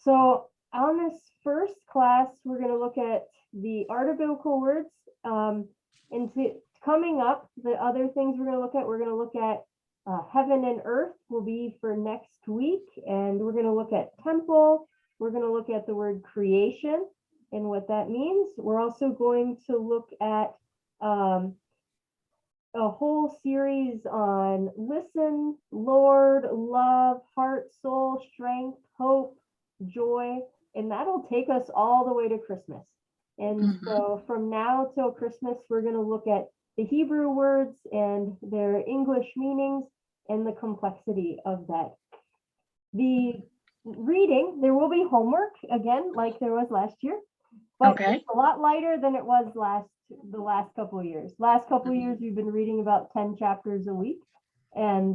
So on this first class, we're going to look at the art of biblical words. Coming up, the other things we're going to look at heaven and earth will be for next week. And we're going to look at temple. We're going to look at the word creation and what that means. We're also going to look at a whole series on listen, Lord, love, heart, soul, strength, hope, joy, and that'll take us all the way to Christmas. And so from now till Christmas, we're going to look at the Hebrew words and their English meanings and the complexity of that. The reading, there will be homework again, like there was last year, but it's a lot lighter than it was the last couple of years. Last couple of years, we've been reading about 10 chapters a week. And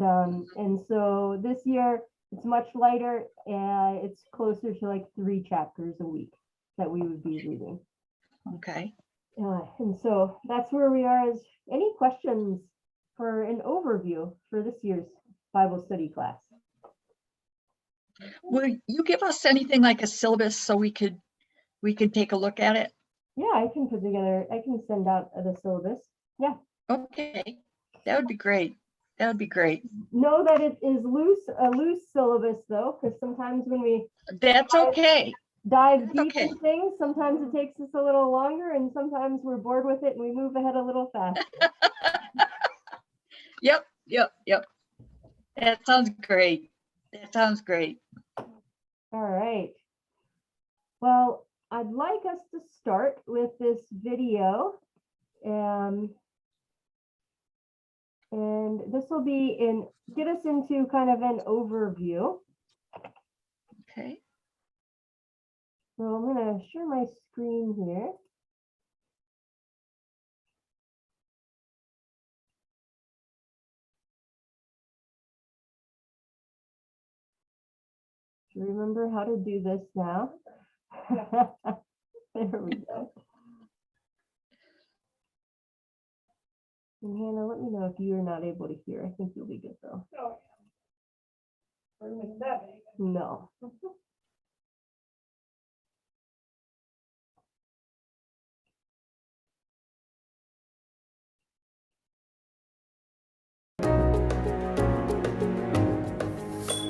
so this year it's much lighter, and it's closer to like 3 chapters a week that we would be reading. Okay. And so that's where we are. As any questions for an overview for this year's Bible study class? Will you give us anything like a syllabus so we can take a look at it? Yeah, I can send out the syllabus. Yeah. Okay, that would be great. That would be great. Know that it is a loose syllabus though, because sometimes when we dive deep in things, sometimes it takes us a little longer, and sometimes we're bored with it and we move ahead a little faster. Yep. That sounds great. All right. Well, I'd like us to start with this video. And this will get us into kind of an overview. Okay. So I'm going to share my screen here. Do you remember how to do this now? There we go. And Hannah, let me know if you are not able to hear. I think you'll be good though. Oh, yeah. No.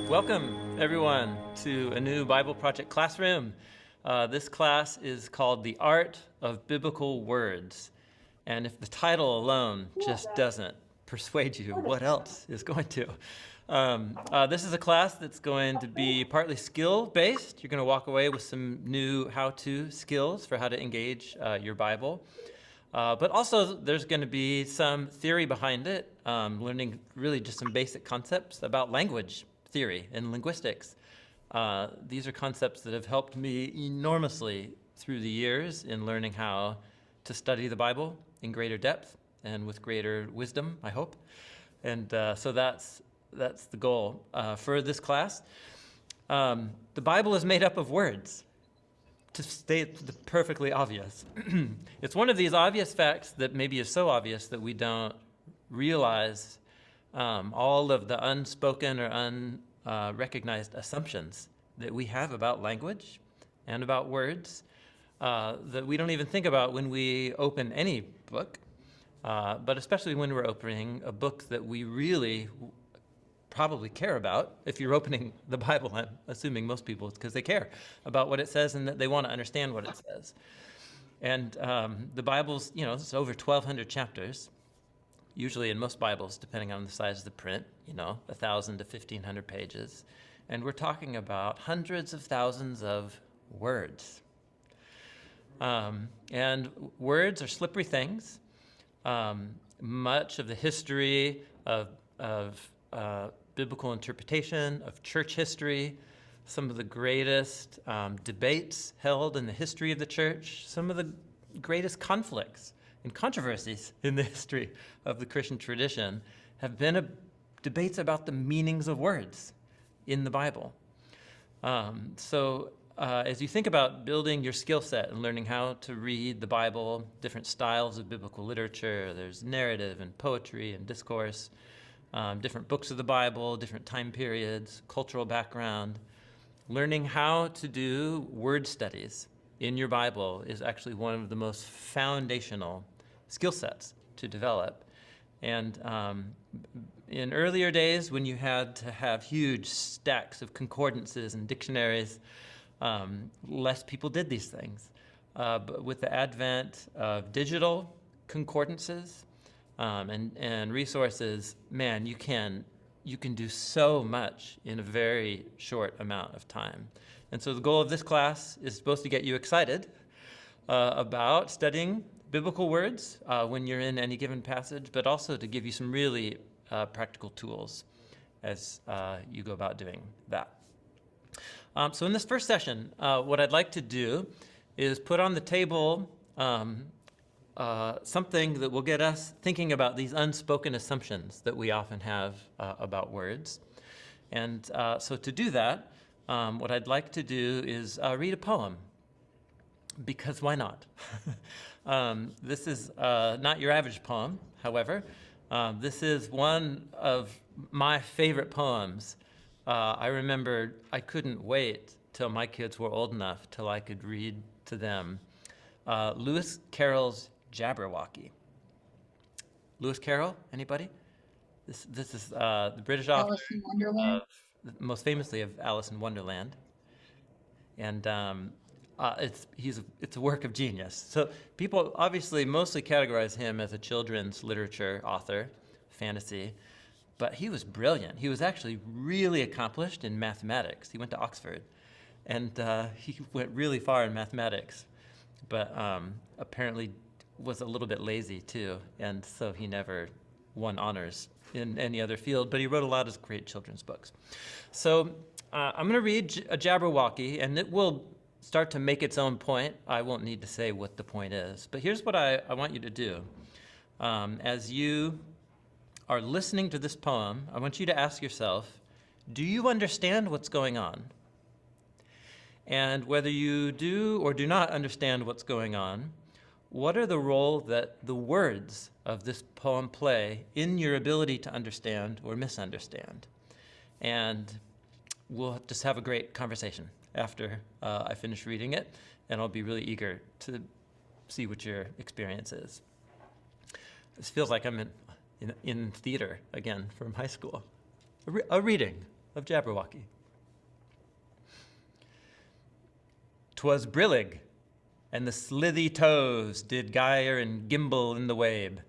Welcome, everyone, to a new Bible Project classroom. This class is called The Art of Biblical Words. And if the title alone just doesn't persuade you, what else is going to? This is a class that's going to be partly skill-based. You're going to walk away with some new how-to skills for how to engage your Bible. But also, there's going to be some theory behind it, learning really just some basic concepts about language theory and linguistics. These are concepts that have helped me enormously through the years in learning how to study the Bible in greater depth and with greater wisdom, I hope. And so that's the goal for this class. The Bible is made up of words, to state the perfectly obvious. It's one of these obvious facts that maybe is so obvious that we don't realize all of the unspoken or unrecognized assumptions that we have about language and about words that we don't even think about when we open any book, but especially when we're opening a book that we really probably care about. If you're opening the Bible, I'm assuming most people, it's because they care about what it says and that they want to understand what it says. And the Bible's, it's over 1,200 chapters. Usually in most Bibles, depending on the size of the print, 1,000 to 1,500 pages. And we're talking about hundreds of thousands of words. And words are slippery things. Much of the history of biblical interpretation, of church history, some of the greatest debates held in the history of the church, some of the greatest conflicts and controversies in the history of the Christian tradition have been debates about the meanings of words in the Bible. So as you think about building your skill set and learning how to read the Bible, different styles of biblical literature, there's narrative and poetry and discourse, different books of the Bible, different time periods, cultural background, learning how to do word studies in your Bible is actually one of the most foundational skill sets to develop. And in earlier days, when you had to have huge stacks of concordances and dictionaries, less people did these things. But with the advent of digital concordances and resources, man, you can do so much in a very short amount of time. And so the goal of this class is supposed to get you excited about studying biblical words when you're in any given passage, but also to give you some really practical tools as you go about doing that. So in this first session, what I'd like to do is put on the table something that will get us thinking about these unspoken assumptions that we often have about words. And so to do that, what I'd like to do is read a poem, because why not? This is not your average poem, however. This is one of my favorite poems. I remember I couldn't wait till my kids were old enough till I could read to them Lewis Carroll's Jabberwocky. Lewis Carroll, anybody? This is the British author, Alice in Wonderland. most famously of Alice in Wonderland. And it's a work of genius. So people obviously mostly categorize him as a children's literature author, fantasy, but he was brilliant. He was actually really accomplished in mathematics. He went to Oxford, and he went really far in mathematics, but apparently was a little bit lazy too, and so he never won honors in any other field, but he wrote a lot of great children's books. So I'm going to read a Jabberwocky, and it will start to make its own point. I won't need to say what the point is, but here's what I want you to do. As you are listening to this poem, I want you to ask yourself, do you understand what's going on? And whether you do or do not understand what's going on, what are the role that the words of this poem play in your ability to understand or misunderstand? And we'll just have a great conversation after I finish reading it, and I'll be really eager to see what your experience is. This feels like I'm in theater again from high school. A reading of Jabberwocky. 'Twas brillig, and the slithy toves did gyre and gimble in the wabe.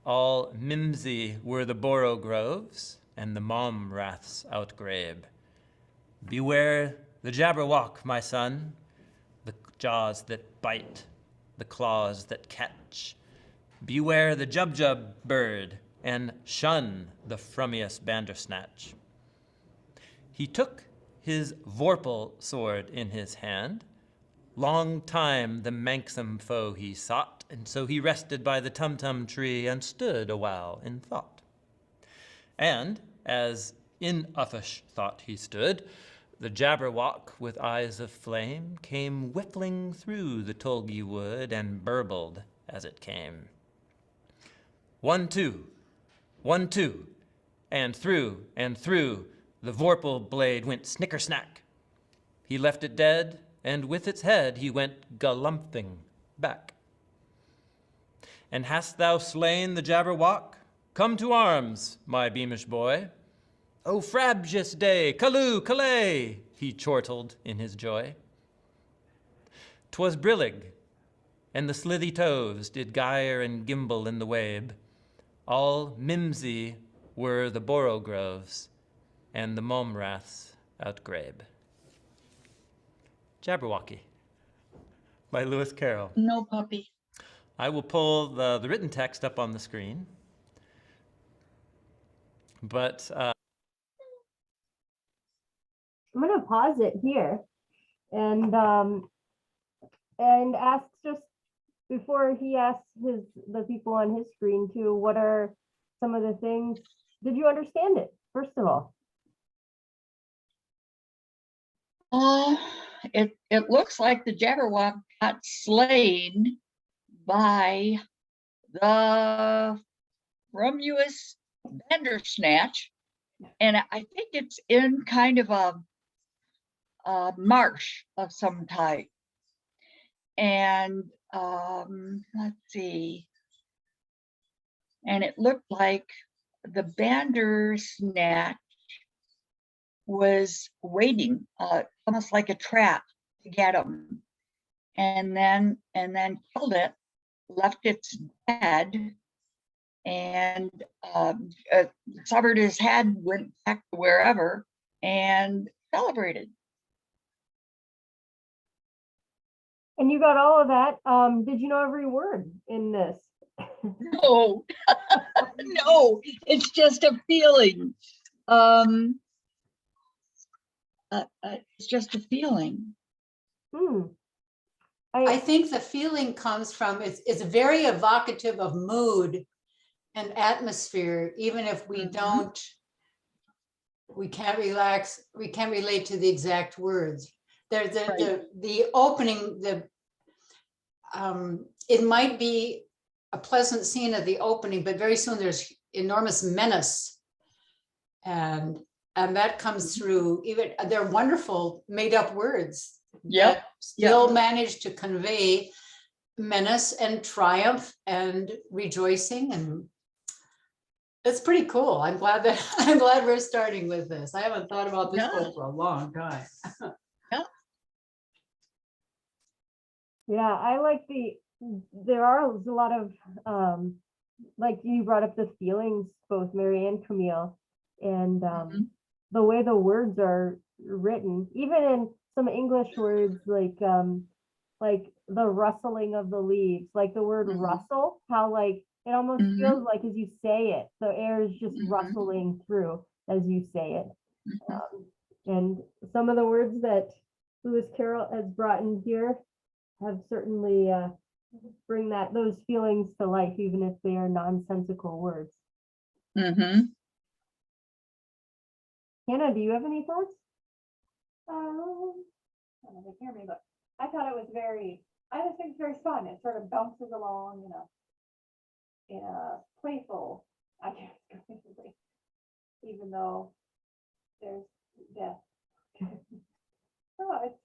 All mimsy were the boro groves, and the mom raths outgrabe. Beware the Jabberwock, my son, the jaws that bite, the claws that catch. Beware the Jubjub bird, and shun the frumious Bandersnatch. He took his vorpal sword in his hand. Long time the manxome foe he sought, and so he rested by the tumtum tree and stood a while in thought. And as in uffish thought he stood, the Jabberwock with eyes of flame came whiffling through the tulgey wood and burbled as it came. 1, 2, 1, 2, and through the vorpal blade went snicker-snack. He left it dead, and with its head he went galumphing back. And hast thou slain the Jabberwock? Come to arms, my beamish boy. O frabjous day, callooh, callay, he chortled in his joy. 'Twas brillig, and the slithy toves did gyre and gimble in the wabe. All mimsy were the boro groves, and the momraths outgrabe. Jabberwocky by Lewis Carroll. No puppy. I will pull the written text up on the screen, but I'm going to pause it here and ask, just before he asks the people on his screen too, what are some of the things, did you understand it, first of all? It looks like the Jabberwock got slain by the frumious Bandersnatch, and I think it's in kind of marsh of some type. And let's see. And it looked like the bandersnatch was waiting, almost like a trap to get him, and then killed it, left its dead, and severed his head, went back to wherever, and celebrated. And you got all of that. Did you know every word in this? No, no, it's just a feeling. It's just a feeling. I think the feeling comes from, it's very evocative of mood and atmosphere, even if we don't, we can't relax, we can't relate to the exact words. There's the opening, it might be a pleasant scene at the opening, but very soon there's enormous menace. And that comes through, even they're wonderful made up words. Yep. That still manage to convey menace and triumph and rejoicing, and it's pretty cool. I'm glad we're starting with this. I haven't thought about this book for a long time. Yeah, I like there are a lot of, like you brought up the feelings, both Mary and Camille, and the way the words are written, even in some English words, like the rustling of the leaves, like the word rustle, how like it almost feels like as you say it, the air is just rustling through as you say it. And some of the words that Lewis Carroll has brought in here have certainly bring those feelings to life, even if they are nonsensical words. Hannah, do you have any thoughts? I don't know if they hear me, but I thought it was I just think it's very fun. It sort of bounces along, in a playful, I guess, even though there's death. So it's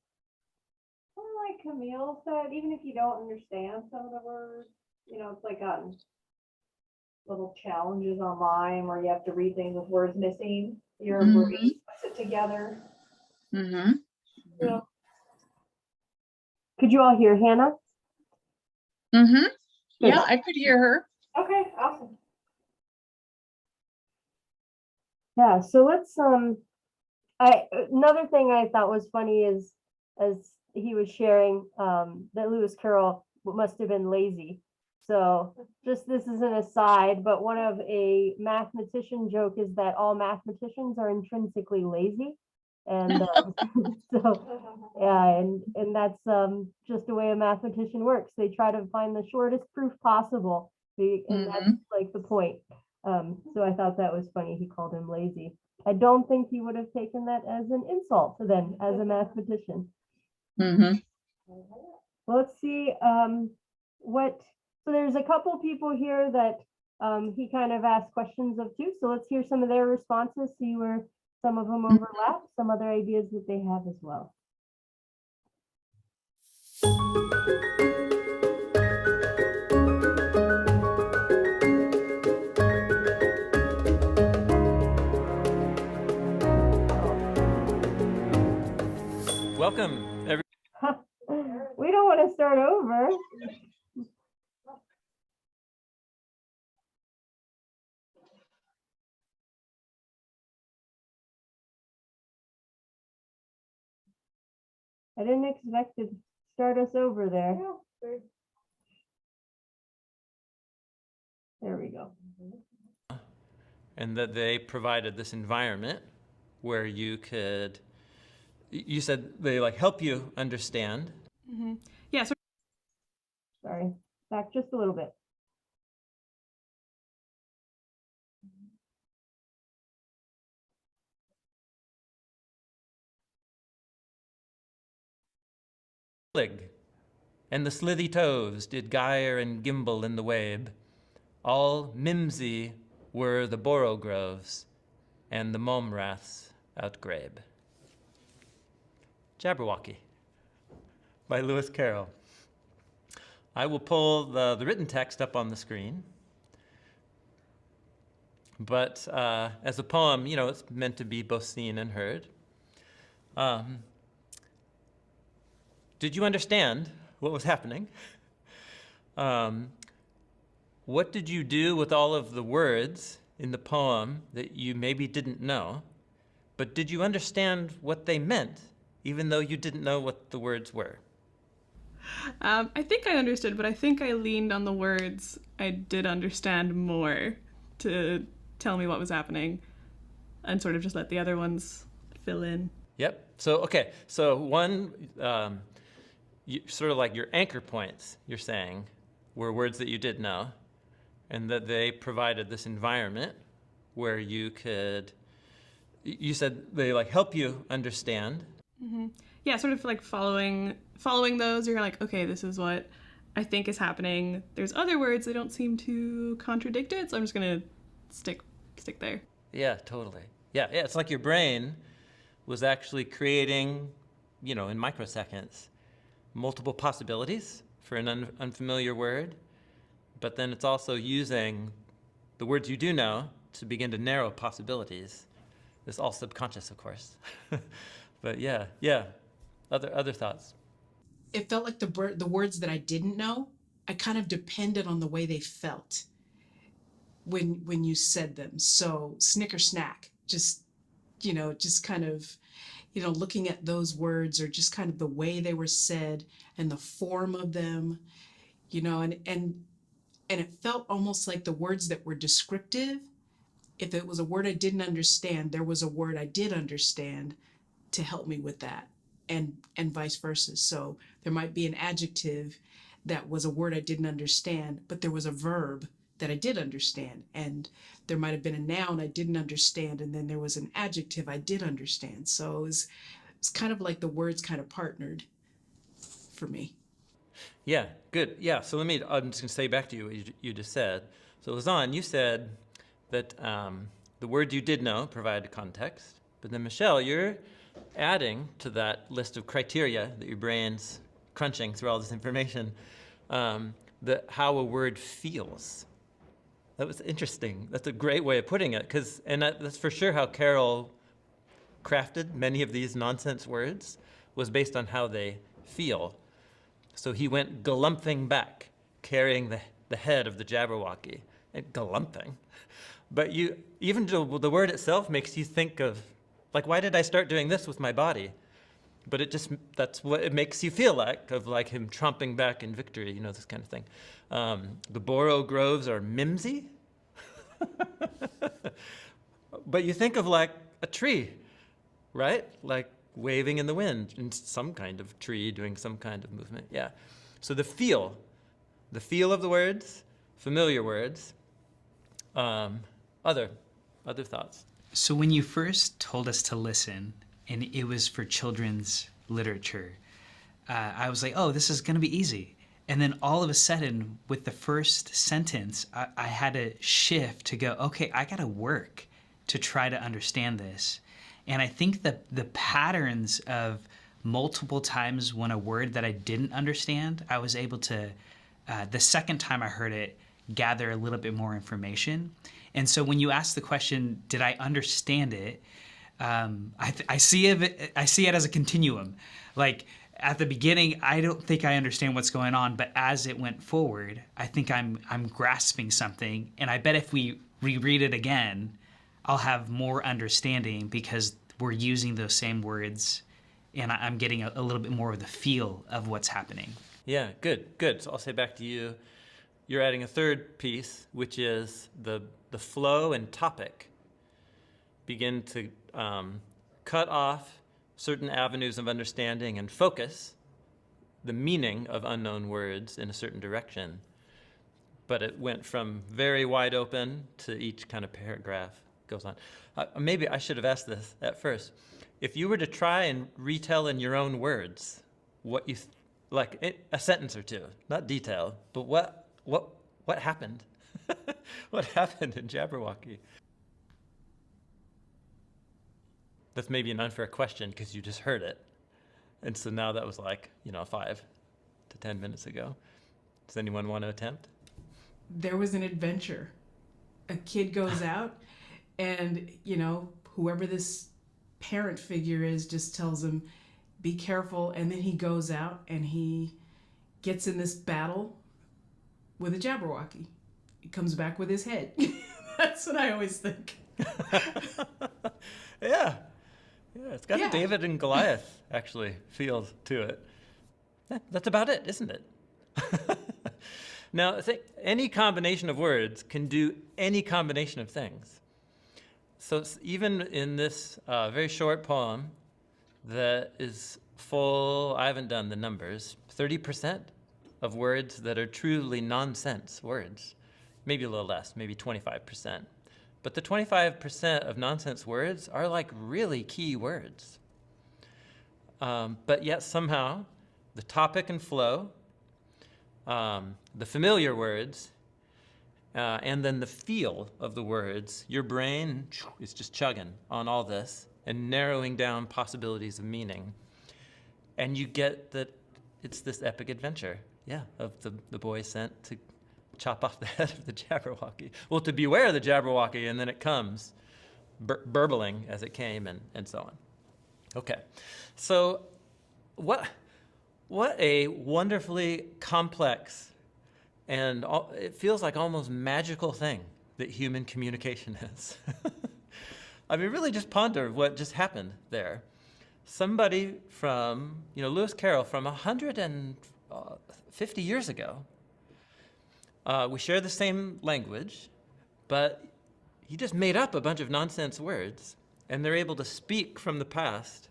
like Camille said, even if you don't understand some of the words, it's like little challenges online where you have to read things with words missing. Your brain puts it together. Yeah. Could you all hear Hannah? Yeah, I could hear her. Okay, awesome. Yeah, so let's another thing I thought was funny is, as he was sharing, that Lewis Carroll must have been lazy. So just this is an aside, but one of a mathematician joke is that all mathematicians are intrinsically lazy. And so yeah, and that's just the way a mathematician works. They try to find the shortest proof possible, and that's like the point. So I thought that was funny. He called him lazy. I don't think he would have taken that as an insult then, as a mathematician. Well, let's see so there's a couple people here that he kind of asked questions of too. So let's hear some of their responses, see where some of them overlap, some other ideas that they have as well. Welcome, everyone. We don't want to start over. I didn't expect to start us over there. There we go. And that they provided this environment where you said they like help you understand. Yeah. So Sorry, back just a little bit. And the slithy toves did gyre and gimble in the wabe. All mimsy were the borogroves, and the momraths outgrabe. Jabberwocky by Lewis Carroll. I will pull the written text up on the screen. But as a poem, you know, it's meant to be both seen and heard. Did you understand what was happening? What did you do with all of the words in the poem that you maybe didn't know? But did you understand what they meant, even though you didn't know what the words were? I think I understood, but I think I leaned on the words I did understand more to tell me what was happening and sort of just let the other ones fill in. Yep. So, okay. So one, sort of like your anchor points, you're saying, were words that you did know, and that they provided this environment where you could, you said they like help you understand. Mm-hmm. Yeah, sort of like following those, you're like, okay, this is what I think is happening. There's other words that don't seem to contradict it, so I'm just gonna stick there. Yeah, totally. Yeah, it's like your brain was actually creating, you know, in microseconds, multiple possibilities for an unfamiliar word, but then it's also using the words you do know to begin to narrow possibilities. It's all subconscious, of course. But yeah. Other thoughts? It felt like the words that I didn't know, I kind of depended on the way they felt when you said them. So snicker snack, just kind of, looking at those words or just kind of the way they were said and the form of them, and it felt almost like the words that were descriptive. If it was a word I didn't understand, there was a word I did understand to help me with that, and vice versa. So there might be an adjective that was a word I didn't understand, but there was a verb that I did understand, and there might have been a noun I didn't understand, and then there was an adjective I did understand. So it's kind of like the words kind of partnered for me. Yeah, good. Yeah, so I'm just going to say back to you what you just said. So Lausanne, you said that the words you did know provided context, but then Michelle, you're adding to that list of criteria that your brain's crunching through all this information, how a word feels. That was interesting. That's a great way of putting it, and that's for sure how Carroll crafted many of these nonsense words, was based on how they feel. So he went galumphing back, carrying the head of the Jabberwocky. Galumphing. But even the word itself makes you think of, like, why did I start doing this with my body? But that's what it makes you feel like, of like him tromping back in victory, this kind of thing. The Boro groves are mimsy. But you think of like a tree, right? Like waving in the wind, and some kind of tree doing some kind of movement. Yeah. So the feel of the words, familiar words. Other thoughts? So when you first told us to listen, and it was for children's literature, I was like, oh, this is going to be easy. And then all of a sudden, with the first sentence, I had to shift to go, okay, I got to work to try to understand this. And I think that the patterns of multiple times when a word that I didn't understand, I was able to, the second time I heard it, gather a little bit more information. And so when you ask the question, did I understand it? I see it as a continuum. Like at the beginning, I don't think I understand what's going on, but as it went forward, I think I'm grasping something. And I bet if we reread it again, I'll have more understanding because we're using those same words, and I'm getting a little bit more of the feel of what's happening. Yeah, good. So I'll say back to you. You're adding a third piece, which is the flow and topic begin to cut off certain avenues of understanding and focus the meaning of unknown words in a certain direction. But it went from very wide open to each kind of paragraph goes on. Maybe I should have asked this at first. If you were to try and retell in your own words what you, a sentence or two, not detail, but what happened? What happened in Jabberwocky? That's maybe an unfair question because you just heard it. And so now that was like, 5 to 10 minutes ago. Does anyone want to attempt? There was an adventure. A kid goes out and, whoever this parent figure is just tells him, be careful. And then he goes out and he gets in this battle with a Jabberwocky. He comes back with his head. That's what I always think. Yeah. Yeah, it's got Yeah. a David and Goliath, actually, feel to it. Yeah, that's about it, isn't it? Now, I think any combination of words can do any combination of things. So even in this very short poem that is full, I haven't done the numbers, 30% of words that are truly nonsense words. Maybe a little less, maybe 25%. But the 25% of nonsense words are like really key words. But yet somehow the topic and flow, the familiar words, and then the feel of the words, your brain is just chugging on all this and narrowing down possibilities of meaning. And you get that it's this epic adventure, of the boy sent to chop off the head of the Jabberwocky. Well, to beware the Jabberwocky, and then it comes, burbling as it came, and so on. Okay, so what a wonderfully complex and it feels like almost magical thing that human communication is. I mean, really just ponder what just happened there. Somebody from, Lewis Carroll from 150 years ago, we share the same language, but he just made up a bunch of nonsense words, and they're able to speak from the past,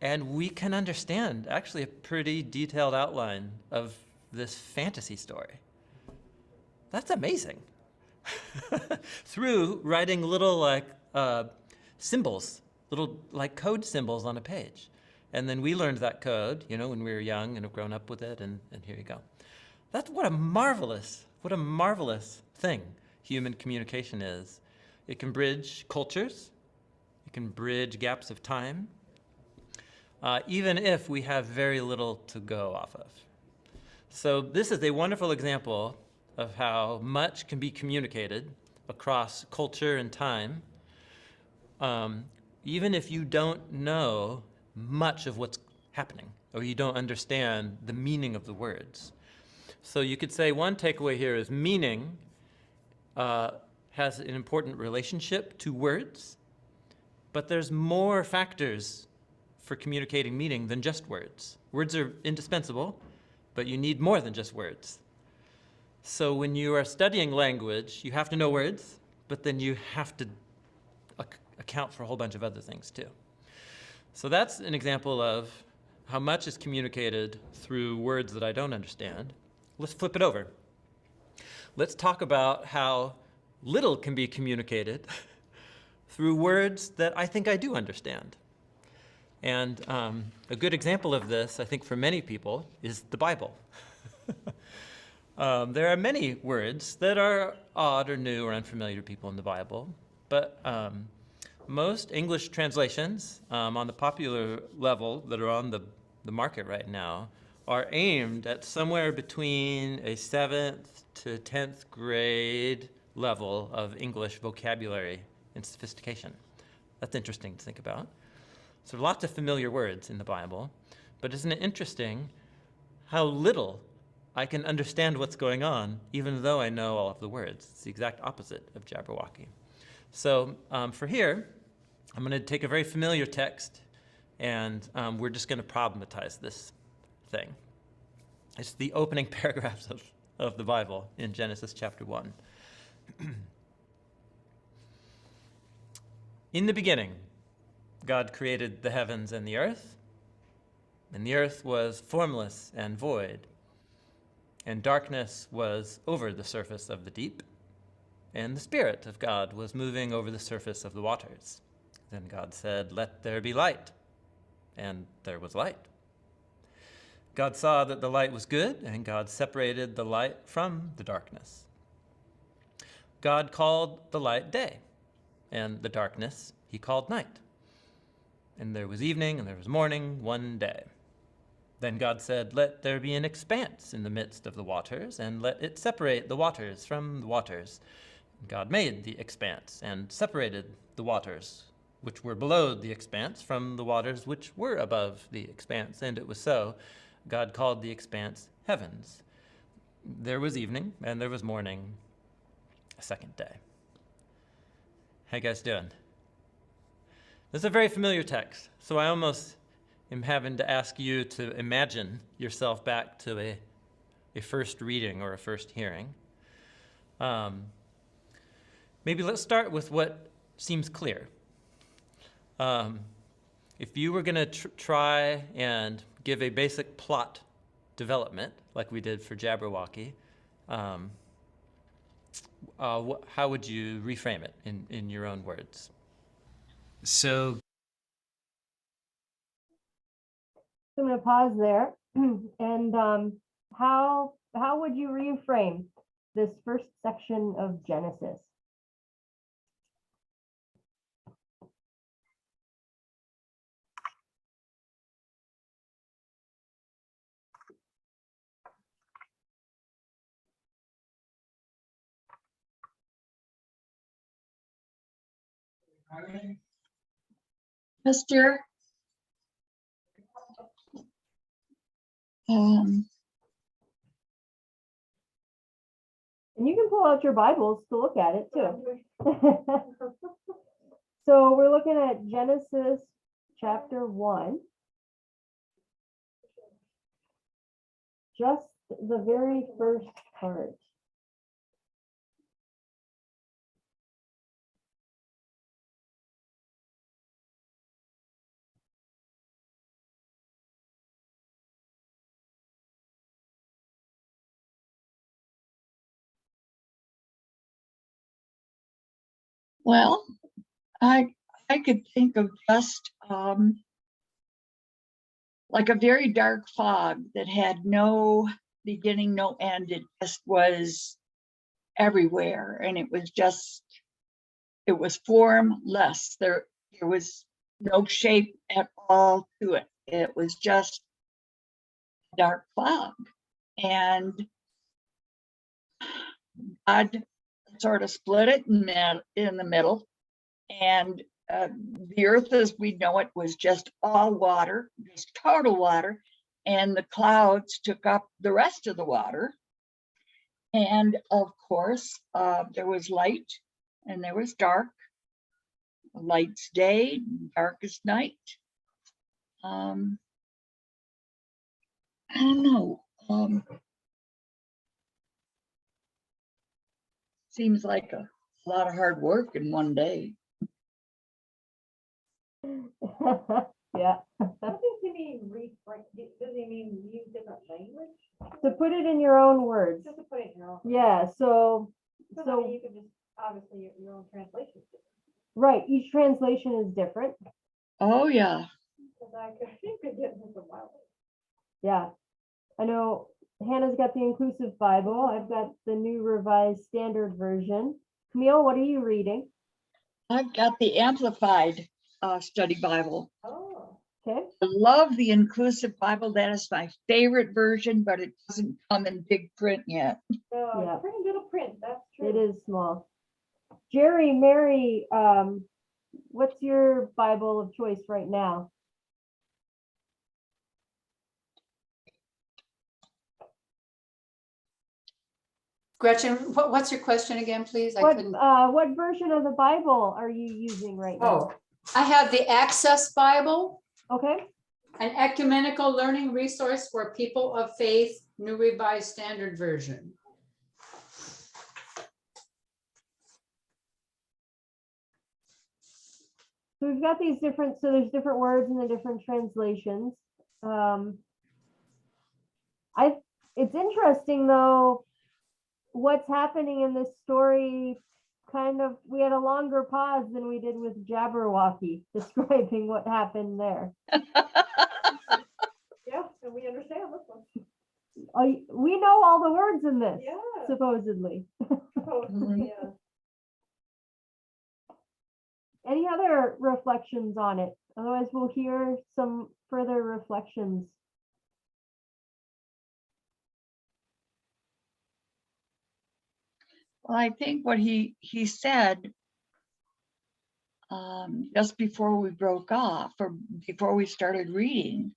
and we can understand actually a pretty detailed outline of this fantasy story. That's amazing. Through writing little symbols, little code symbols on a page. And then we learned that code, when we were young and have grown up with it, and here you go. That's what a marvelous thing human communication is. It can bridge cultures. It can bridge gaps of time, even if we have very little to go off of. So this is a wonderful example of how much can be communicated across culture and time, even if you don't know much of what's happening, or you don't understand the meaning of the words. So you could say one takeaway here is meaning has an important relationship to words, but there's more factors for communicating meaning than just words. Words are indispensable, but you need more than just words. So when you are studying language, you have to know words, but then you have to account for a whole bunch of other things too. So that's an example of how much is communicated through words that I don't understand. Let's flip it over. Let's talk about how little can be communicated through words that I think I do understand. And a good example of this, I think for many people, is the Bible. There are many words that are odd or new or unfamiliar to people in the Bible, but most English translations on the popular level that are on the market right now are aimed at somewhere between a 7th to 10th grade level of English vocabulary and sophistication. That's interesting to think about. So lots of familiar words in the Bible, but isn't it interesting how little I can understand what's going on, even though I know all of the words? It's the exact opposite of Jabberwocky. So for here, I'm going to take a very familiar text, and we're just going to problematize this thing. It's the opening paragraphs of the Bible in Genesis chapter 1. In the beginning, God created the heavens and the earth was formless and void, and darkness was over the surface of the deep, and the Spirit of God was moving over the surface of the waters. Then God said, "Let there be light," and there was light. God saw that the light was good, and God separated the light from the darkness. God called the light day, and the darkness he called night. And there was evening and there was morning one day. Then God said, "Let there be an expanse in the midst of the waters, and let it separate the waters from the waters." God made the expanse and separated the waters which were below the expanse from the waters which were above the expanse. And it was so. God called the expanse heavens. There was evening and there was morning, a second day. How you guys doing? This is a very familiar text, so I almost am having to ask you to imagine yourself back to a first reading or a first hearing. Maybe let's start with what seems clear. If you were going to try and give a basic plot development, like we did for Jabberwocky, how would you reframe it in your own words? So I'm going to pause there. And how would you reframe this first section of Genesis? Esther, And you can pull out your Bibles to look at it too. So we're looking at Genesis chapter 1. Just the very first part. well, I could think of just like a very dark fog that had no beginning, no end. It just was everywhere, and it was formless. There was no shape at all to it. It was just dark fog, and God sort of split it in the middle, and the earth as we know it was just all water, just total water, and the clouds took up the rest of the water. And of course, there was light and there was dark. Light's day, dark is night. I don't know. Seems like a lot of hard work in one day. Yeah. What does he mean reframe? Does he mean use different language? To put it in your own words. Just to put it in your own. Yeah, so Because I mean, you could just, obviously, your own translation is different. right, each translation is different. Oh, yeah. Because I could get into some wild. Yeah. I know Hannah's got the Inclusive Bible. I've got the New Revised Standard Version. Camille, what are you reading? I've got the Amplified Study Bible. Oh, Okay. I love the Inclusive Bible. That is my favorite version, but it doesn't come in big print yet. so Yeah. it's pretty little print, that's true. It is small. Jerry, Mary, what's your Bible of choice right now? Gretchen, what's your question again, please? I couldn't. What version of the Bible are you using right now? Oh, I have the Access Bible, Okay. an ecumenical learning resource for people of faith, New Revised Standard Version. So we've got these different, so there's different words in the different translations. It's interesting though, what's happening in this story, kind of, we had a longer pause than we did with Jabberwocky describing what happened there. Yeah, and we understand this one. We know all the words in this, Yeah. supposedly. Mhm. Yeah. Any other reflections on it? Otherwise, we'll hear some further reflections. Well, I think what he said just before we broke off, or before we started reading,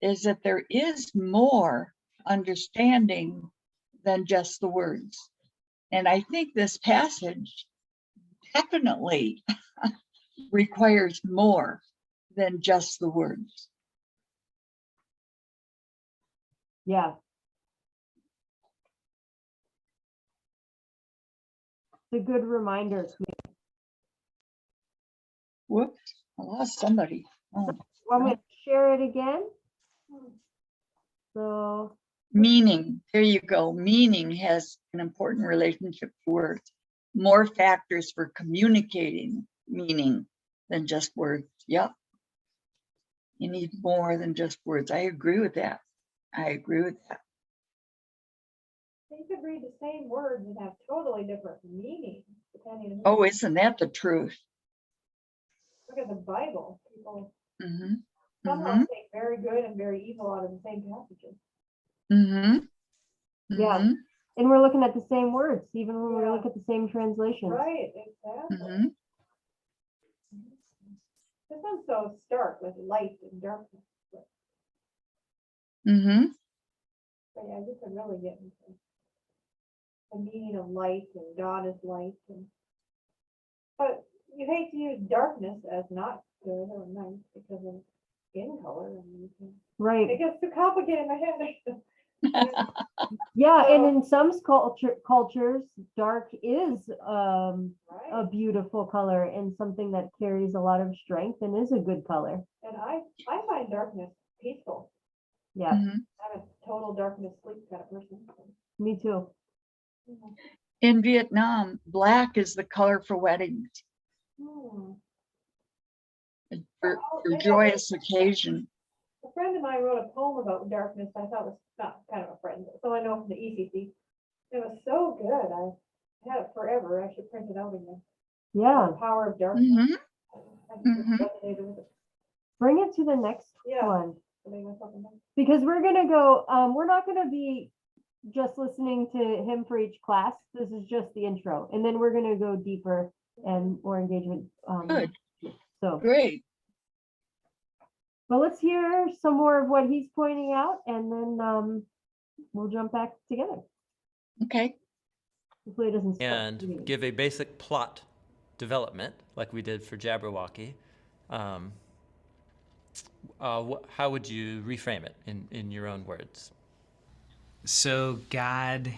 is that there is more understanding than just the words. And I think this passage definitely requires more than just the words. Yeah. It's a good reminder. Whoops, I lost somebody. Oh, I'm going to share it again. So, meaning, there you go. Meaning has an important relationship to words. More factors for communicating meaning than just words. Yep. You need more than just words. I agree with that. I agree with that. You could read the same words and have totally different meanings depending on. Oh, isn't that the truth? Look at the Bible. People Mm-hmm. somehow take very good and very evil out of the same passages. Mm-hmm. yeah. Mm-hmm. And we're looking at the same words, even when we Yeah. look at the same translations. Right, exactly. Mm-hmm. This one's so stark with light and darkness. Mm-hmm. But yeah, you can really get into the meaning of light and God is light. But you hate to use darkness as not good or nice because of skin color. And Right. it gets too complicated in my head. Yeah, and So- in some cultures, dark is a Right. beautiful color and something that carries a lot of strength and is a good color. And I find darkness peaceful. Yeah, Mm-hmm. I'm a total darkness sleep kind of person. me too. In Vietnam, black is the color for weddings, Hmm. for maybe I joyous occasion. A friend of mine wrote a poem about darkness. I thought was not kind of a friend, so I know from the ECC. It was so good. I had it forever. I should print it out again. Yeah, The Power of Darkness. Mm-hmm. I just Mhm. resonated with it. bring it to the next Yeah. one So maybe that's something else. because we're gonna go. We're not gonna be just listening to him for each class. This is just the intro, and then we're gonna go deeper and more engagement. Good, So, great. but let's hear some more of what he's pointing out, and then we'll jump back together. Okay. Hopefully, it doesn't. start And reading. give a basic plot development like we did for Jabberwocky. How would you reframe it in your own words? So God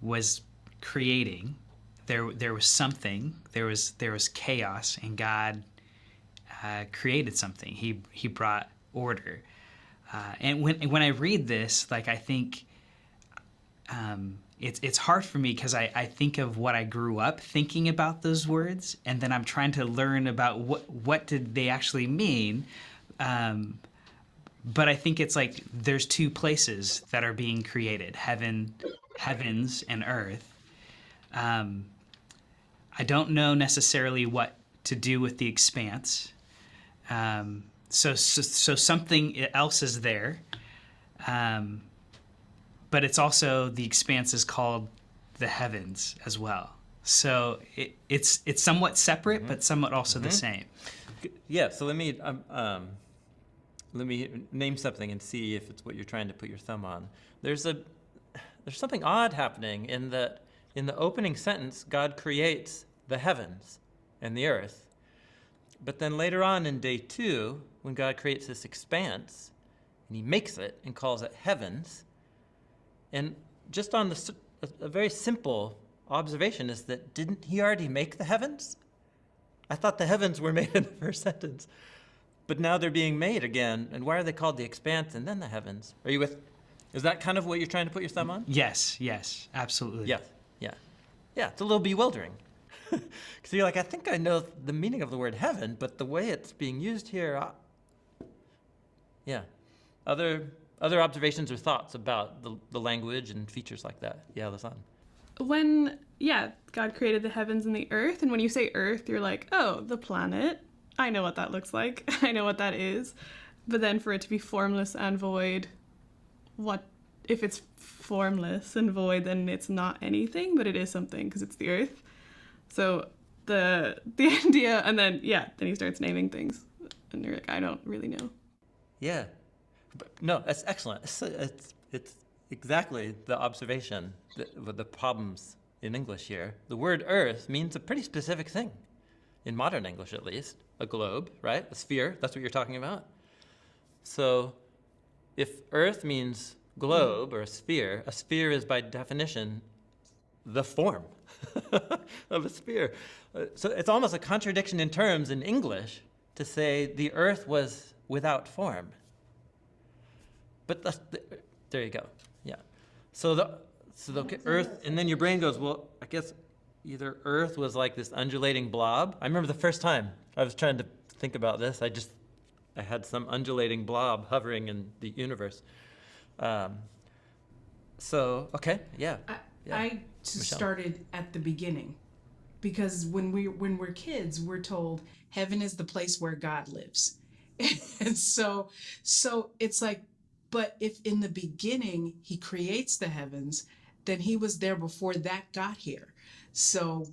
was creating. There was something. There was chaos, and God created something. He brought order. And when I read this, like I think it's hard for me because I think of what I grew up thinking about those words, and then I'm trying to learn about what did they actually mean. But I think it's like there's two places that are being created: heavens and earth. I don't know necessarily what to do with the expanse. So something else is there. But it's also, the expanse is called the heavens as well. So it's somewhat separate, but somewhat also the same. Yeah, so let me name something and see if it's what you're trying to put your thumb on. There's something odd happening in that in the opening sentence, God creates the heavens and the earth. But then later on in day 2, when God creates this expanse, and he makes it and calls it heavens, and just on a very simple observation is that didn't he already make the heavens? I thought the heavens were made in the first sentence, but now they're being made again. And why are they called the expanse and then the heavens? Are you with? Is that kind of what you're trying to put your thumb on? Yes, absolutely. Yes, yeah. It's a little bewildering because you're like, I think I know the meaning of the word heaven, but the way it's being used here, yeah. Other observations or thoughts about the language and features like that? Yeah, Lasan. When God created the heavens and the earth, and when you say earth, you're like, oh, the planet I know what that looks like. I know what that is. But then for it to be formless and void, what if it's formless and void, then it's not anything, but it is something because it's the earth. So the idea, and then he starts naming things, and you're like, I don't really know. Yeah. But no, that's excellent. It's exactly the observation with the problems in English here. The word earth means a pretty specific thing, in modern English at least. A globe, right? A sphere, that's what you're talking about. So if earth means globe or a sphere is by definition the form of a sphere. So it's almost a contradiction in terms in English to say the earth was without form. But there you go. Yeah. So the earth, and then your brain goes, well, I guess either earth was like this undulating blob. I remember the first time I was trying to think about this, I had some undulating blob hovering in the universe. Okay, yeah. I just Michelle. started at the beginning, because when we're kids, we're told heaven is the place where God lives. And so it's like, but if in the beginning he creates the heavens, then he was there before that got here. So,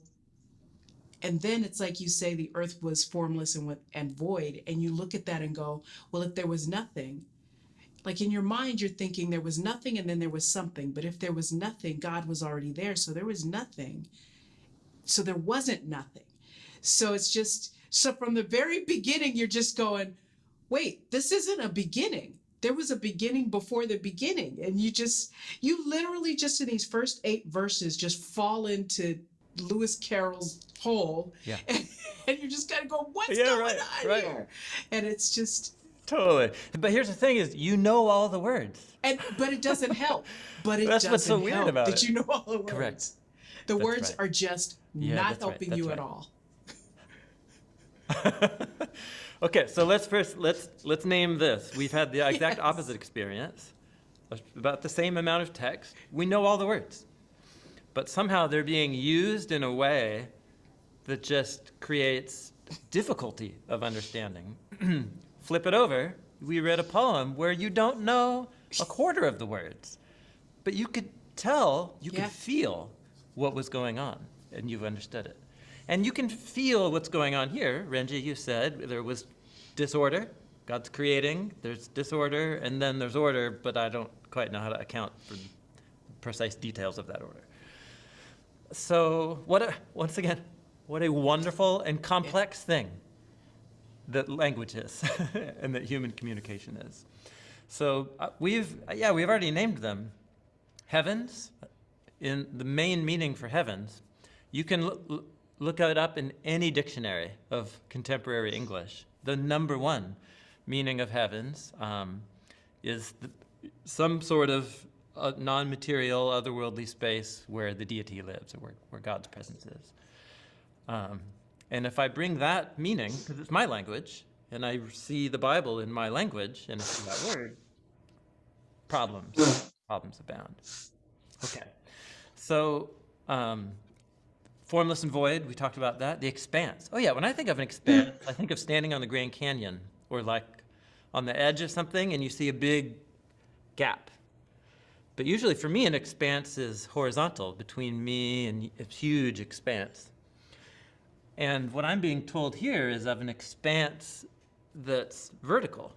and then it's like you say the earth was formless and void, and you look at that and go, well, if there was nothing, like in your mind, you're thinking there was nothing and then there was something. But if there was nothing, God was already there. So there was nothing. So there wasn't nothing. So it's just, so from the very beginning, you're just going, wait, this isn't a beginning. There was a beginning before the beginning. And you literally just in these first 8 verses just fall into Lewis Carroll's hole. Yeah. And you're just kind of going, what's Yeah, going right, on right. here? And it's just... Totally. But here's the thing is, you know all the words. But it doesn't help. But it That's doesn't what's so weird help about that it. you know all the words. Correct. The That's words right. are just Yeah, not that's right, helping that's you right. at all. Okay, so let's name this. We've had the exact Yes. opposite experience, about the same amount of text. We know all the words, but somehow they're being used in a way that just creates difficulty of understanding. Flip it over. We read a poem where you don't know a quarter of the words, but you could tell, you Yeah. could feel what was going on, and you've understood it. And you can feel what's going on here. Renji, you said there was disorder. God's creating, there's disorder, and then there's order, but I don't quite know how to account for the precise details of that order. So once again, what a wonderful and complex thing that language is and that human communication is. So we've already named them. Heavens, in the main meaning for heavens, you can look it up in any dictionary of contemporary English. The number one meaning of heavens is some sort of non-material, otherworldly space where the deity lives, or where God's presence is. And if I bring that meaning, because it's my language, and I see the Bible in my language, and I see that word, problems abound. Okay, so formless and void, we talked about that. The expanse. Oh yeah, when I think of an expanse, I think of standing on the Grand Canyon, or like on the edge of something, and you see a big gap. But usually for me, an expanse is horizontal between me and a huge expanse. And what I'm being told here is of an expanse that's vertical.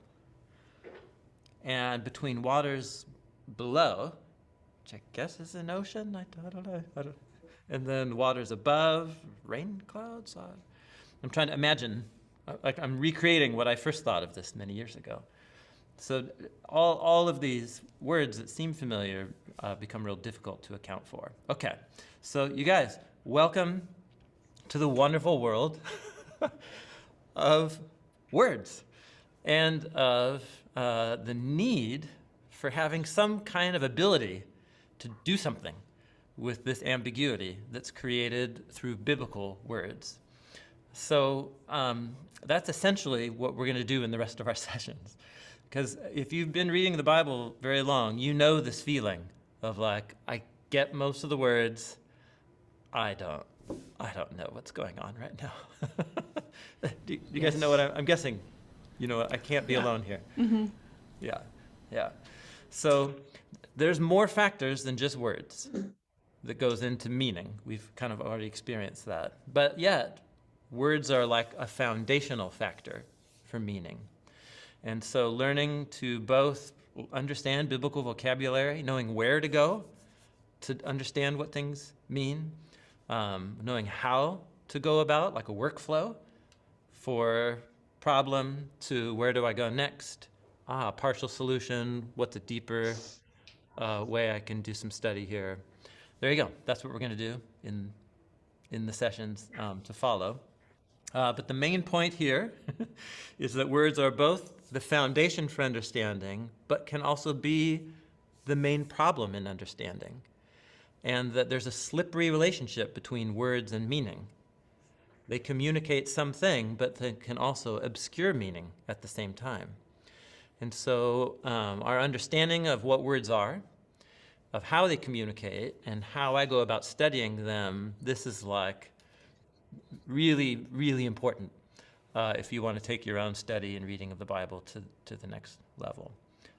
And between waters below, which I guess is an ocean, I don't know. And then waters above, rain clouds. I'm trying to imagine, like I'm recreating what I first thought of this many years ago. So all of these words that seem familiar become real difficult to account for. Okay, so you guys, welcome to the wonderful world of words and of the need for having some kind of ability to do something with this ambiguity that's created through biblical words. So that's essentially what we're going to do in the rest of our sessions. Because if you've been reading the Bible very long, you know this feeling of like, I get most of the words, I don't. I don't know what's going on right now. Do you guys know what I'm guessing? You know, I can't be alone here. Yeah, yeah. So there's more factors than just words that goes into meaning. We've kind of already experienced that. But yet, words are like a foundational factor for meaning. And so learning to both understand biblical vocabulary, knowing where to go to understand what things mean, knowing how to go about, like a workflow for problem to where do I go next, partial solution, what's a deeper way I can do some study here. There you go. That's what we're going to do in the sessions to follow. But the main point here is that words are both the foundation for understanding, but can also be the main problem in understanding. And that there's a slippery relationship between words and meaning. They communicate something, but they can also obscure meaning at the same time. And so our understanding of what words are, of how they communicate, and how I go about studying them, this is like really, really important if you want to take your own study and reading of the Bible to the next level.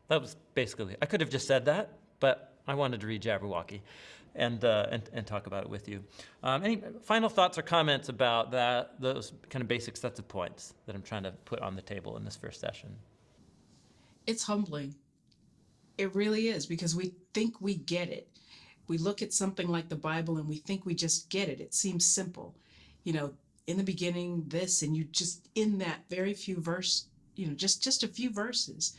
That was basically, I could have just said that, but I wanted to read Jabberwocky and talk about it with you. Any final thoughts or comments about those kind of basic sets of points that I'm trying to put on the table in this first session? It's humbling. It really is, because we think we get it. We look at something like the Bible and we think we just get it. It seems simple. You know, in the beginning, this, and you just, in that very few verse, you know, just a few verses,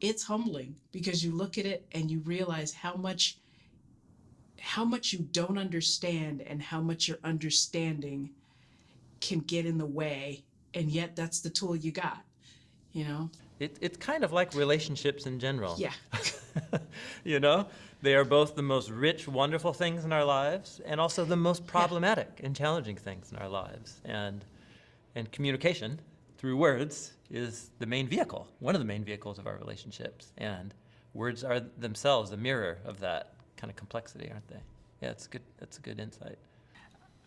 it's humbling because you look at it and you realize how much you don't understand and how much your understanding can get in the way. And yet that's the tool you got, you know? It's kind of like relationships in general. Yeah. You know, they are both the most rich, wonderful things in our lives, and also the most problematic and challenging things in our lives. And communication through words is the main vehicle, one of the main vehicles of our relationships. And words are themselves a mirror of that kind of complexity, aren't they? Yeah, it's good. That's a good insight.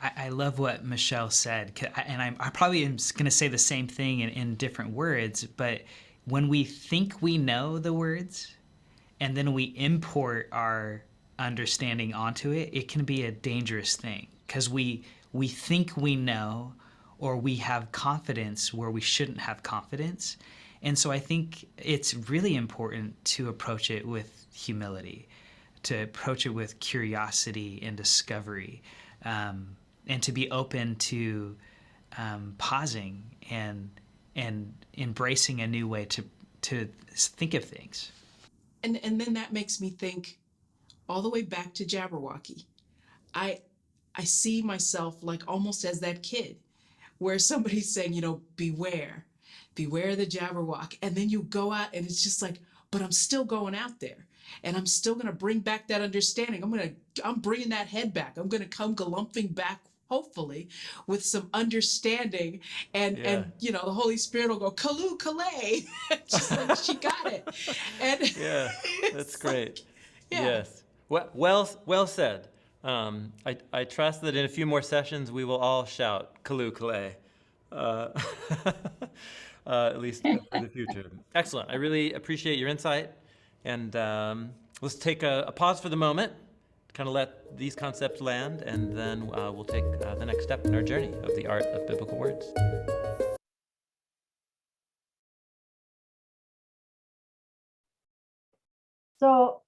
I love what Michelle said, and I probably am going to say the same thing in different words, but when we think we know the words and then we import our understanding onto it, it can be a dangerous thing because we think we know, or we have confidence where we shouldn't have confidence. And so I think it's really important to approach it with humility, to approach it with curiosity and discovery, and to be open to pausing and embracing a new way to think of things. And then that makes me think all the way back to Jabberwocky. I see myself like almost as that kid where somebody's saying, you know, beware the Jabberwock. And then you go out and it's just like, but I'm still going out there and I'm still going to bring back that understanding. I'm bringing that head back. I'm going to come galumphing back, hopefully, with some understanding, and you know, the Holy Spirit will go, Kalu Kalay. Just like, she got it. And Yeah, that's great. like, yeah. Yes. Well said. I trust that in a few more sessions we will all shout Kalu Kalay. At least for the future. Excellent. I really appreciate your insight. And let's take a pause for the moment, kind of let these concepts land, and then we'll take the next step in our journey of the art of biblical words. So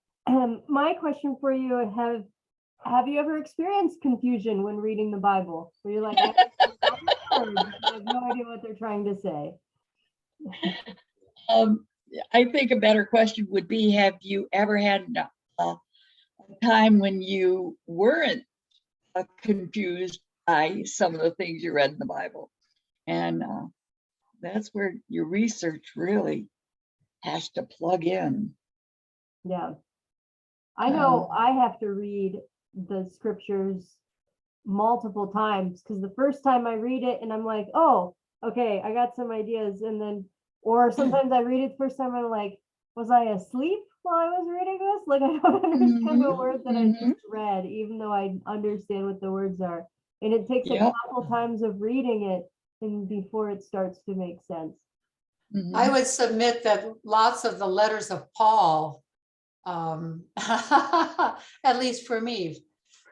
my question for you, have you ever experienced confusion when reading the Bible? Where you're like, I have no idea what they're trying to say. I think a better question would be, have you ever had a time when you weren't confused by some of the things you read in the Bible? And that's where your research really has to plug in. Yeah. I know I have to read the scriptures multiple times, because the first time I read it and I'm like, oh, okay, I got some ideas. And then, or sometimes I read it the first time and I'm like, was I asleep while I was reading this? Like, I don't understand the words that I just read, even though I understand what the words are. And it takes a Yep. couple times of reading it and before it starts to make sense. Mhm. I would submit that lots of the letters of Paul, at least for me,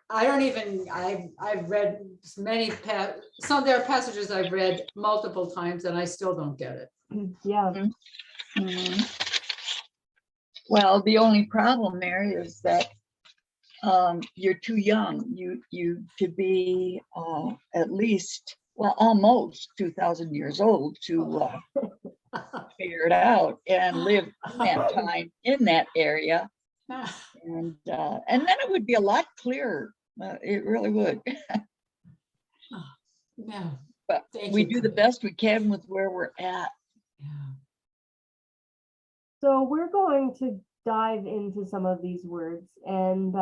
I've read some of their passages I've read multiple times and I still don't get it. Yeah. Mhm. Well, the only problem there is that you're too young. You to be at least, well, almost 2,000 years old to figure it out and live in that time in that area, and then it would be a lot clearer. It really would. Yeah. But Thank we you do for the that. best we can with where we're at. Yeah. So we're going to dive into some of these words, and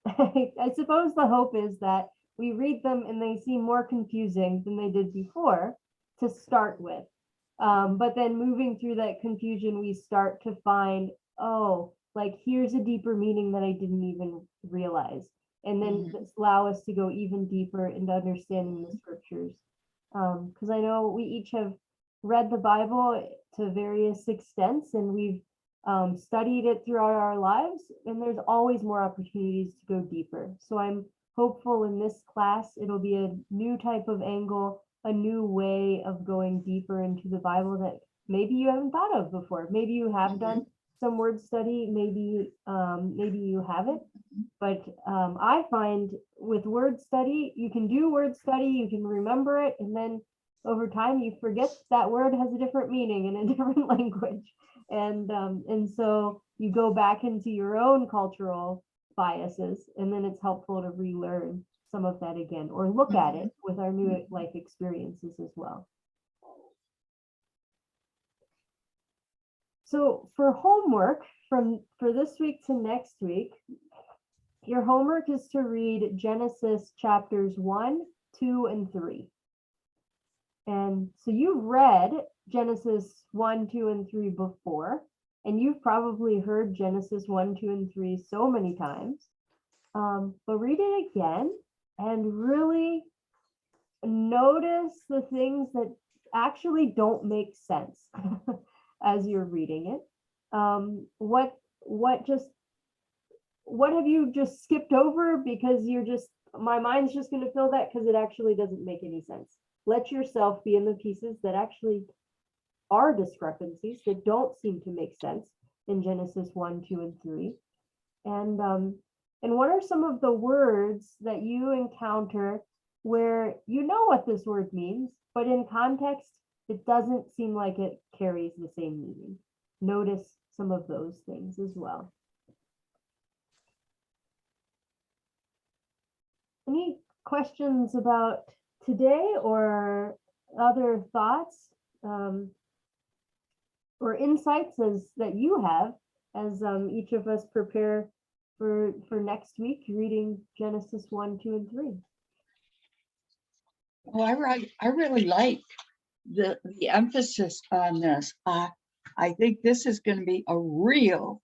I suppose the hope is that we read them and they seem more confusing than they did before to start with. But then moving through that confusion, we start to find, oh, like here's a deeper meaning that I didn't even realize. And then allow us to go even deeper into understanding the scriptures. Because I know we each have read the Bible to various extents and we've studied it throughout our lives, and there's always more opportunities to go deeper. So I'm hopeful in this class, it'll be a new type of angle, a new way of going deeper into the Bible that maybe you haven't thought of before. Maybe you have done some word study, maybe you haven't. But I find with word study, you can do word study, you can remember it, and then over time you forget that word has a different meaning in a different language. And so you go back into your own cultural biases, and then it's helpful to relearn some of that again, or look at it with our new life experiences as well. So for homework for this week to next week, your homework is to read Genesis chapters 1, 2, and 3. And so you've read Genesis 1, 2, and 3 before, and you've probably heard Genesis 1, 2, and 3 so many times. But read it again and really notice the things that actually don't make sense as you're reading it. What have you just skipped over because my mind's just going to fill that because it actually doesn't make any sense. Let yourself be in the pieces that actually are discrepancies that don't seem to make sense in Genesis 1, 2, and 3. And what are some of the words that you encounter where you know what this word means, but in context, it doesn't seem like it carries the same meaning? Notice some of those things as well. Any questions about today or other thoughts or insights that you have as each of us prepare for next week reading Genesis 1, 2, and 3? Well, I really like the emphasis on this. I think this is going to be a real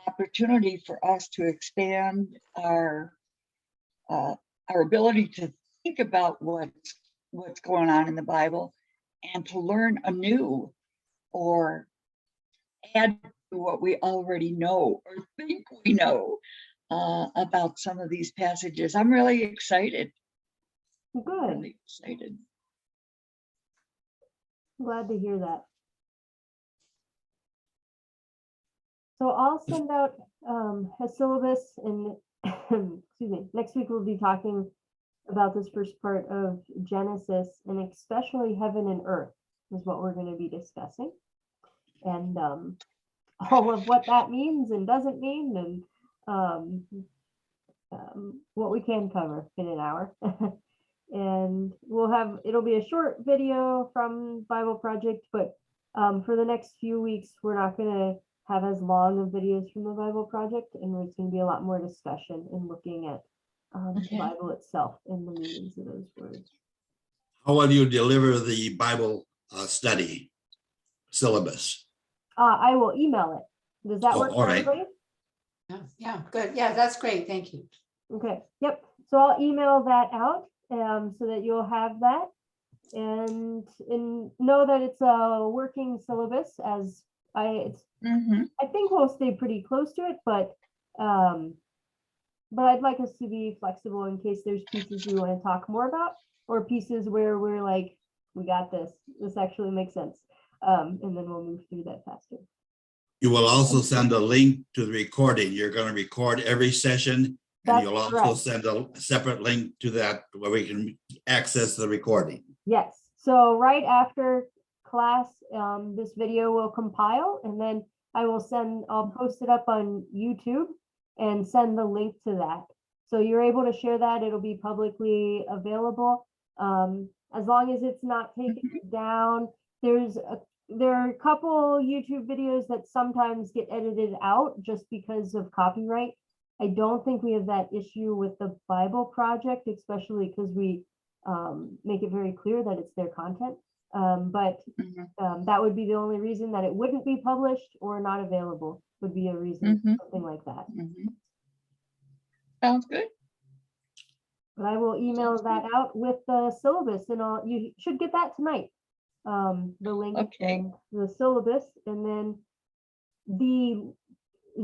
opportunity for us to expand our ability to think about what's going on in the Bible and to learn anew or add to what we already know or think we know about some of these passages. I'm really excited. Good. Really excited. Glad to hear that. So I'll send out a syllabus, and excuse me, next week we'll be talking about this first part of Genesis, and especially heaven and earth is what we're going to be discussing, and all of what that means and doesn't mean, and what we can cover in an hour. And it'll be a short video from Bible Project, but for the next few weeks, we're not going to have as long of videos from the Bible Project, and there's going to be a lot more discussion and looking at the Bible itself and the meanings of those words. How will you deliver the Bible study syllabus? I will email it. Does that work all for right. everybody? Yeah, good. Yeah, that's great. Thank you. Okay. Yep. so I'll email that out so that you'll have that. And know that it's a working syllabus as I think we'll stay pretty close to it, but I'd like us to be flexible in case there's pieces we want to talk more about, or pieces where we're like, we got this. This actually makes sense. And then we'll move through that faster. You will also send a link to the recording. You're going to record every session, and That's you'll also correct. send a separate link to that where we can access the recording. Yes. So right after class, this video will compile, and then I'll post it up on YouTube and send the link to that. So you're able to share that. It'll be publicly available. As long as it's not taken down. There are a couple YouTube videos that sometimes get edited out just because of copyright. I don't think we have that issue with the Bible Project, especially because we make it very clear that it's their content. But that would be the only reason that it wouldn't be published or not available, would be a reason, something like that. Sounds good. But I will email that out with the syllabus, and you should get that tonight. The link and the syllabus, and then the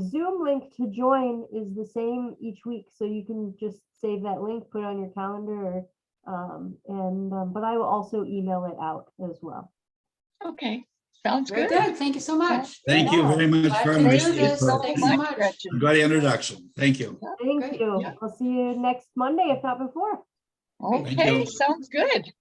Zoom link to join is the same each week, so you can just save that link, put it on your calendar, but I will also email it out as well. Okay, sounds Very good. good. Thank you so much. Thank you very much. Glad Very to much. do this. Thanks so much. Gretchen. Good introduction. Thank you. Thank Great. you. Yeah. I'll see you next Monday, if not before. Okay, you. sounds good.